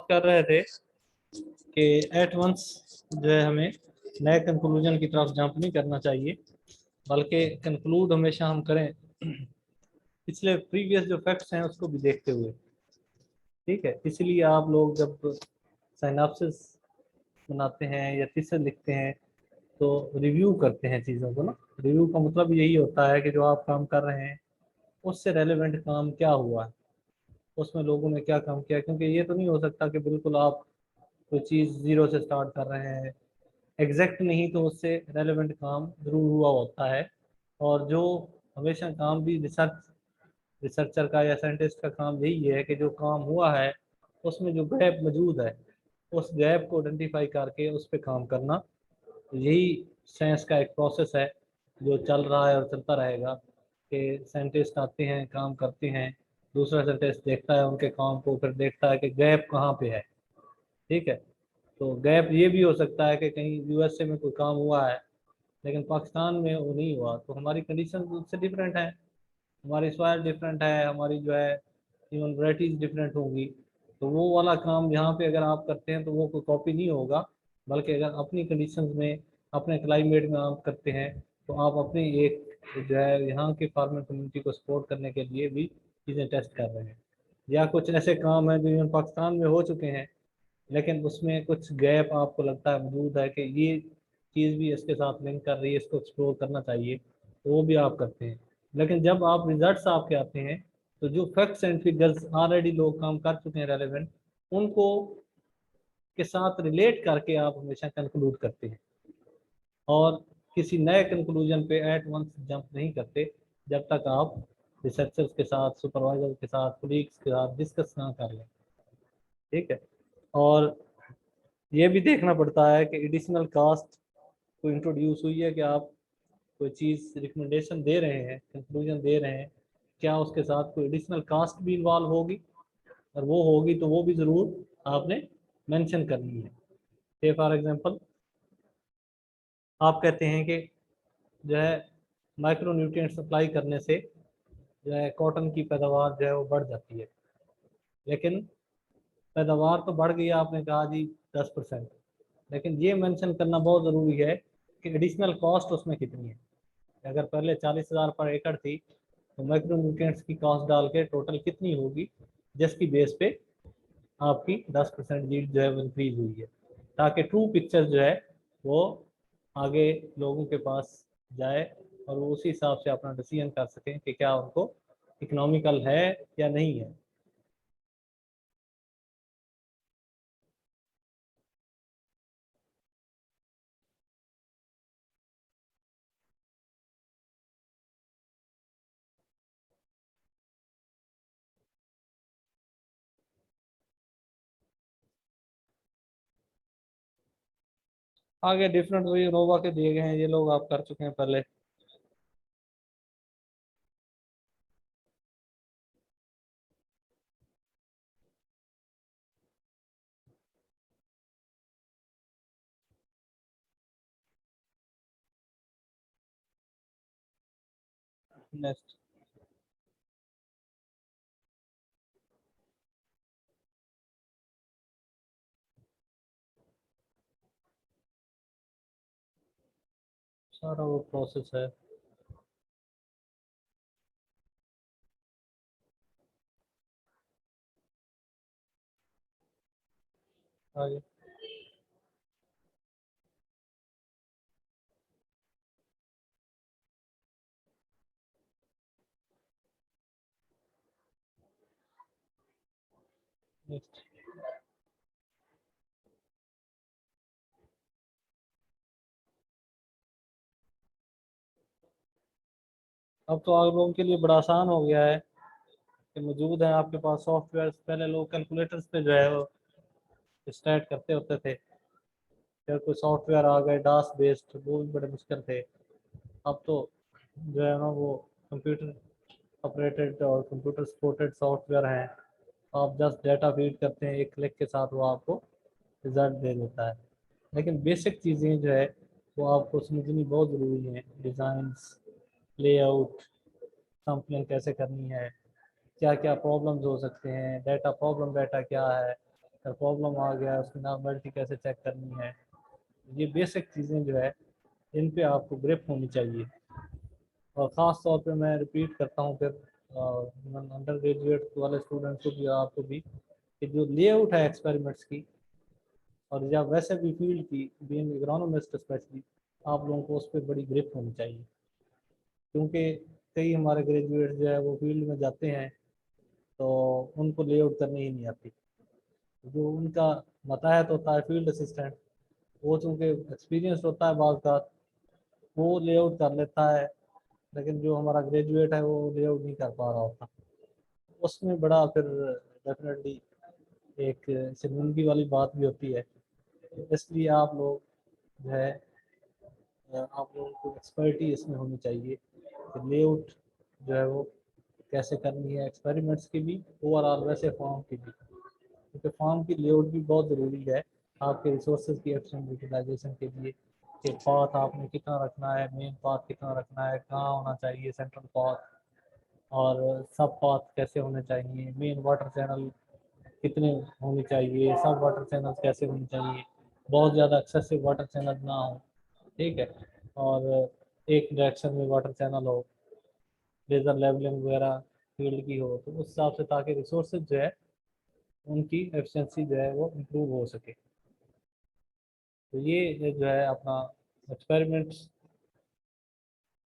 कर रहे थे कि एट वंस जो है हमें नए कंक्लूजन की तरफ जंप नहीं करना चाहिए, बल्कि कंक्लूड हमेशा हम करें पिछले प्रीवियस जो फैक्ट्स हैं उसको भी देखते हुए। ठीक है, इसलिए आप लोग जब साइनॉप्सिस बनाते हैं या थीसिस लिखते हैं तो रिव्यू करते हैं चीज़ों को ना। रिव्यू का मतलब यही होता है कि जो आप काम कर रहे हैं उससे रेलेवेंट काम क्या हुआ है, उसमें लोगों ने क्या काम किया, क्योंकि ये तो नहीं हो सकता कि बिल्कुल आप कोई चीज़ ज़ीरो से स्टार्ट कर रहे हैं। एग्जैक्ट नहीं तो उससे रेलेवेंट काम जरूर हुआ होता है। और जो हमेशा काम भी रिसर्चर का या साइंटिस्ट का काम यही है कि जो काम हुआ है उसमें जो गैप मौजूद है उस गैप को आइडेंटिफाई करके उस पर काम करना। तो यही साइंस का एक प्रोसेस है जो चल रहा है और चलता रहेगा कि साइंटिस्ट आते हैं, काम करते हैं, दूसरा साइंटिस्ट देखता है उनके काम को, फिर देखता है कि गैप कहाँ पे है। ठीक है, तो गैप ये भी हो सकता है कि कहीं यूएसए में कोई काम हुआ है लेकिन पाकिस्तान में वो नहीं हुआ, तो हमारी कंडीशन उससे डिफरेंट है, हमारी सॉइल डिफरेंट है, हमारी जो है इवन वैराइटीज डिफरेंट होंगी। तो वो वाला काम यहाँ पे अगर आप करते हैं तो वो कोई कॉपी नहीं होगा, बल्कि अगर अपनी कंडीशंस में अपने क्लाइमेट में आप करते हैं तो आप अपनी एक जो है यहाँ की फार्मर कम्युनिटी को सपोर्ट करने के लिए भी चीज़ें टेस्ट कर रहे हैं। या कुछ ऐसे काम हैं जो इवन पाकिस्तान में हो चुके हैं लेकिन उसमें कुछ गैप आपको लगता है मौजूद है कि ये चीज़ भी इसके साथ लिंक कर रही है, इसको एक्सप्लोर करना चाहिए, तो वो भी आप करते हैं। लेकिन जब आप रिजल्ट्स आपके आते हैं तो जो फैक्ट्स एंड फिगर्स ऑलरेडी लोग काम कर चुके हैं रेलेवेंट, उनको के साथ रिलेट करके आप हमेशा कंक्लूड करते हैं और किसी नए कंक्लूजन पे एट वंस जंप नहीं करते जब तक आप रिसर्चर्स के साथ, सुपरवाइजर के साथ, कोलीग्स के साथ डिस्कस ना कर लें। ठीक है, और ये भी देखना पड़ता है कि एडिशनल कास्ट को इंट्रोड्यूस हुई है कि आप कोई चीज़ रिकमेंडेशन दे रहे हैं, कंक्लूजन दे रहे हैं, क्या उसके साथ कोई एडिशनल कास्ट भी इन्वॉल्व होगी, और वो होगी तो वो भी ज़रूर आपने मेंशन करनी है। से फॉर एग्जांपल आप कहते हैं कि जो है माइक्रो न्यूट्रिएंट सप्लाई करने से जो है कॉटन की पैदावार जो है वो बढ़ जाती है, लेकिन पैदावार तो बढ़ गई आपने कहा जी 10%, लेकिन ये मेंशन करना बहुत ज़रूरी है कि एडिशनल कॉस्ट उसमें कितनी है। अगर पहले 40,000 पर एकड़ थी तो माइक्रो न्यूट्रिएंट्स की कॉस्ट डाल के टोटल कितनी होगी जिसकी बेस पे आपकी 10% यील्ड जो है वो इंक्रीज हुई है, ताकि ट्रू पिक्चर जो है वो आगे लोगों के पास जाए और वो उसी हिसाब से अपना डिसीजन कर सकें कि क्या उनको इकोनॉमिकल है या नहीं है। आगे डिफरेंट वही नोवा के दिए गए हैं, ये लोग आप कर चुके हैं पहले। नेक्स्ट, सारा वो प्रोसेस है। आगे नेक्स्ट, अब तो आप लोगों के लिए बड़ा आसान हो गया है कि मौजूद है आपके पास सॉफ्टवेयर। पहले लोग कैलकुलेटर्स पे जो है वो स्टार्ट करते होते थे, फिर कोई सॉफ्टवेयर आ गए डास बेस्ड, वो भी बड़े मुश्किल थे। अब तो जो है ना वो कंप्यूटर ऑपरेटेड और कंप्यूटर सपोर्टेड सॉफ्टवेयर हैं। आप जस्ट डाटा फीड करते हैं, एक क्लिक के साथ वो आपको रिजल्ट दे देता है। लेकिन बेसिक चीज़ें जो है वो आपको समझनी बहुत ज़रूरी है। डिज़ाइंस, लेआउट, सैम्पलिंग कैसे करनी है, क्या क्या प्रॉब्लम्स हो सकते हैं, डाटा प्रॉब्लम डाटा क्या है, अगर प्रॉब्लम आ गया उसकी नॉर्मलिटी कैसे चेक करनी है, ये बेसिक चीज़ें जो है इन पे आपको ग्रिप होनी चाहिए। और ख़ास तौर पे मैं रिपीट करता हूँ फिर अंडर ग्रेजुएट वाले स्टूडेंट्स को भी, आपको भी, कि जो लेआउट है एक्सपेरिमेंट्स की और या वैसे भी फील्ड की, बीइंग इकोनॉमिस्ट स्पेशली, आप लोगों को उस पर बड़ी ग्रिप होनी चाहिए। क्योंकि कई हमारे ग्रेजुएट जो है वो फील्ड में जाते हैं तो उनको लेआउट करनी ही नहीं आती। जो उनका मातहत होता है फील्ड असिस्टेंट, वो चूँकि एक्सपीरियंस होता है बाज़ का, वो लेआउट कर लेता है, लेकिन जो हमारा ग्रेजुएट है वो लेआउट नहीं कर पा रहा होता। उसमें बड़ा फिर डेफिनेटली एक शर्मिंदगी वाली बात भी होती है। इसलिए आप लोग जो है, आप लोगों को एक्सपर्टी इसमें होनी चाहिए कि लेआउट जो है वो कैसे करनी है, एक्सपेरिमेंट्स की भी, ओवरऑल वैसे फॉर्म की भी, क्योंकि फॉर्म की लेआउट भी बहुत ज़रूरी है आपके रिसोर्सेज की एफिशिएंट यूटिलाइजेशन के लिए। कि पाथ आपने कितना रखना है, मेन पाथ कितना रखना है, कहाँ होना चाहिए सेंट्रल पाथ, और सब पाथ कैसे होने चाहिए, मेन वाटर चैनल कितने होने चाहिए, सब वाटर चैनल कैसे होने चाहिए, बहुत ज़्यादा एक्सेसिव वाटर चैनल ना हो, ठीक है, और एक डायरेक्शन में वाटर चैनल हो, लेज़र लेवलिंग वगैरह फील्ड की हो, तो उस हिसाब से, ताकि रिसोर्सेज जो है उनकी एफिशिएंसी जो है वो इम्प्रूव हो सके। तो ये जो है अपना एक्सपेरिमेंट्स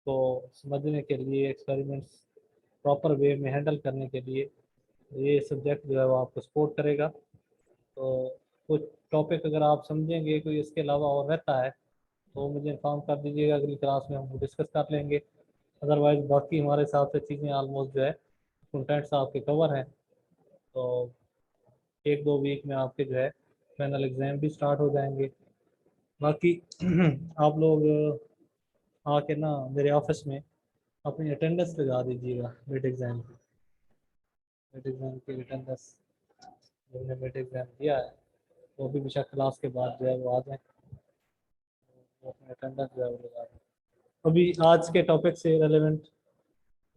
को समझने के लिए, एक्सपेरिमेंट्स प्रॉपर वे में हैंडल करने के लिए ये सब्जेक्ट जो है वो आपको सपोर्ट करेगा। तो कुछ टॉपिक अगर आप समझेंगे कोई इसके अलावा और रहता है तो मुझे इन्फॉर्म कर दीजिएगा, अगली क्लास में हम डिस्कस कर लेंगे। अदरवाइज बाकी हमारे हिसाब से चीज़ें ऑलमोस्ट जो है कंटेंट्स आपके कवर हैं। तो एक दो वीक में आपके जो है फाइनल एग्ज़ाम भी स्टार्ट हो जाएंगे। बाकी आप लोग आके ना मेरे ऑफिस में अपनी अटेंडेंस लगा दीजिएगा मिड एग्ज़ाम की। मिड एग्ज़ाम की अटेंडेंस, जिन्होंने मिड एग्ज़ाम दिया है वो भी बेशक क्लास के बाद जो है वो आ जाए, वो अपनी अटेंडेंस जो है वो लगा दें। अभी आज के टॉपिक से रेलेवेंट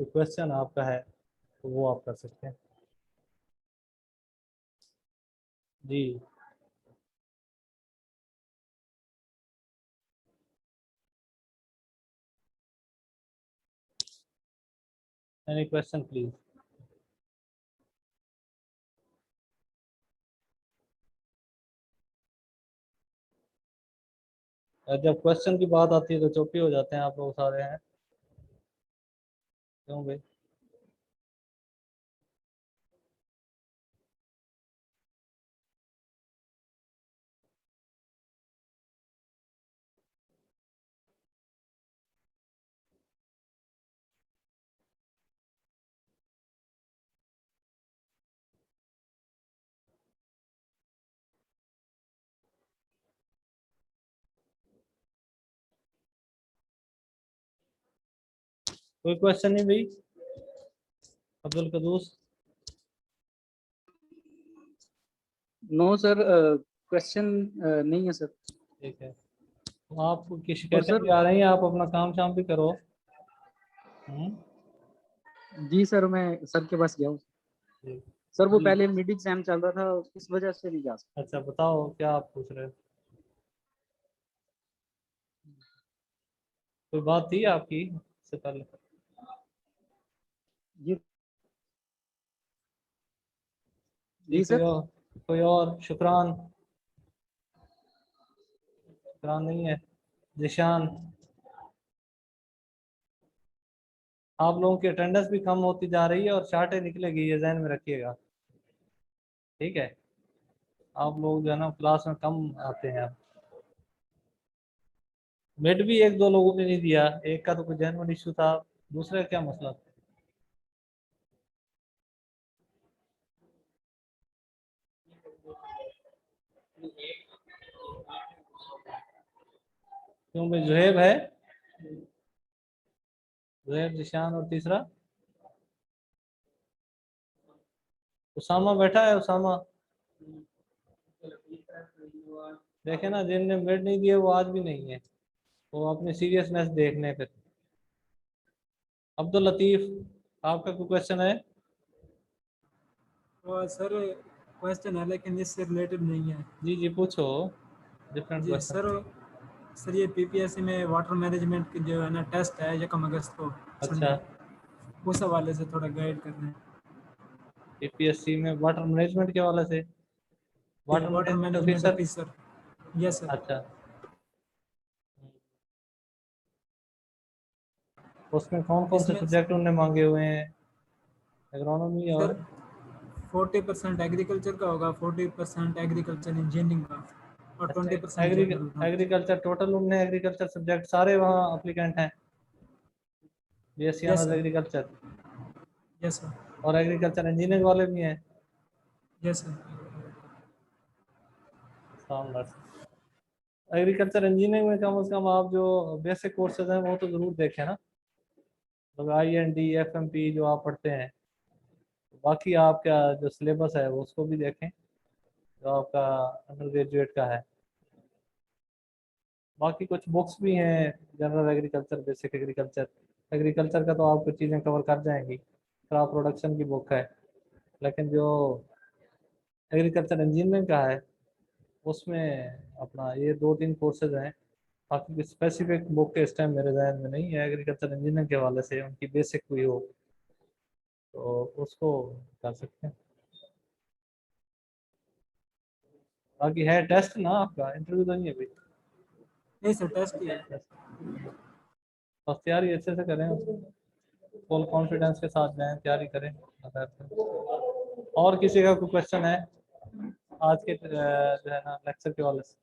कोई क्वेश्चन आपका है तो वो आप कर सकते हैं। जी, एनी क्वेश्चन प्लीज। जब क्वेश्चन की बात आती है तो चुप ही हो जाते हैं आप लोग सारे हैं, क्यों भाई? कोई क्वेश्चन नहीं भाई? अब्दुल कदूस? नो सर, क्वेश्चन नहीं है सर। ठीक है, तो आपको की और शिकायतें सर, भी आ रही हैं, आप अपना काम शाम भी करो। जी सर, मैं सर के पास गया हूँ। जी सर वो जी। पहले मिड एग्जाम चल रहा था, इस वजह से नहीं जा सकता। अच्छा बताओ क्या आप पूछ रहे हो? कोई बात थी आपकी इससे पहले? जी जी जी सर। कोई और? शुक्रान? शुक्रान नहीं है। जिशान? आप लोगों की अटेंडेंस भी कम होती जा रही है और शार्टेज निकलेगी, ये जहन में रखिएगा, ठीक है? आप लोग जो है ना क्लास में कम आते हैं। अब मिड भी एक दो लोगों ने नहीं दिया, एक का तो कोई जेन्युइन इशू था, दूसरे का क्या मसला था? क्यों भाई, जुहेब है? जुहेब, जिशान और तीसरा उसामा बैठा है। उसामा देखे ना, जिनने मिड नहीं दिए वो आज भी नहीं है, वो अपनी सीरियसनेस देखने पे। अब्दुल लतीफ, आपका कोई क्वेश्चन है? सर क्वेश्चन है लेकिन इससे रिलेटेड नहीं है। जी जी पूछो, डिफरेंट जी क्वेश्चन। सर ये पीपीएससी में वाटर मैनेजमेंट की जो है ना टेस्ट है 1 अगस्त को अच्छा, संडे, उस हवाले से थोड़ा गाइड करना है। यूपीएससी में वाटर मैनेजमेंट के वाले से, water water management management officer. Officer, yes sir. अच्छा, उसमें कौन कौन से इसमें सब्जेक्ट उन्होंने मांगे हुए हैं? एग्रोनॉमी सर और 40% एग्रीकल्चर का होगा, 40% एग्रीकल्चर इंजीनियरिंग का और अच्छा, 20% जनरल नॉलेज। एग्रीकल्चर टोटल उनने एग्रीकल्चर सब्जेक्ट सारे वहाँ अप्लीकेंट हैं, BSc yes honours sir, agriculture, yes sir, और एग्रीकल्चर इंजीनियरिंग वाले भी हैं। Yes sir. एग्रीकल्चर इंजीनियरिंग में कम से कम आप जो बेसिक कोर्सेज हैं वो तो ज़रूर देखें ना, मतलब IND FMP जो आप पढ़ते हैं। बाकी आपका जो सिलेबस है वो उसको भी देखें जो आपका अंडर ग्रेजुएट का है। बाकी कुछ बुक्स भी हैं, general agriculture, basic agriculture, agriculture का तो आपको चीज़ें कवर कर जाएंगी, क्रॉप प्रोडक्शन की बुक है। लेकिन जो एग्रीकल्चर इंजीनियरिंग का है उसमें अपना ये 2-3 कोर्सेज हैं। बाकी स्पेसिफिक बुक के इस टाइम मेरे जहन में नहीं है एग्रीकल्चर इंजीनियरिंग के हवाले से, उनकी बेसिक हुई हो तो उसको कर सकते हैं। बाकी है टेस्ट ना, आपका इंटरव्यू तो नहीं है भाई? नहीं सर, टेस्ट ही है। बस तैयारी अच्छे से करें, फुल कॉन्फिडेंस के साथ जाएं, तैयारी करें। और किसी का कोई क्वेश्चन है आज के जो है ना लेक्चर के वाले से?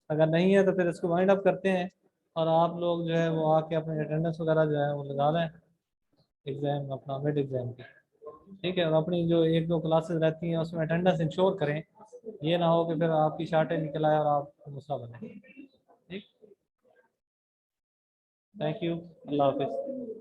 अगर नहीं है तो फिर इसको वाइंड अप करते हैं, और आप लोग जो है वो आके अपनी अटेंडेंस वगैरह जो है वो लगा लें एग्जाम, अपना मिड एग्जाम की। ठीक है, और अपनी जो 1-2 क्लासेस रहती हैं उसमें अटेंडेंस इंश्योर करें, ये ना हो कि फिर आपकी शार्टेज निकल आए और आप दूसरा बने। ठीक, थैंक यू, अल्लाह हाफिज़।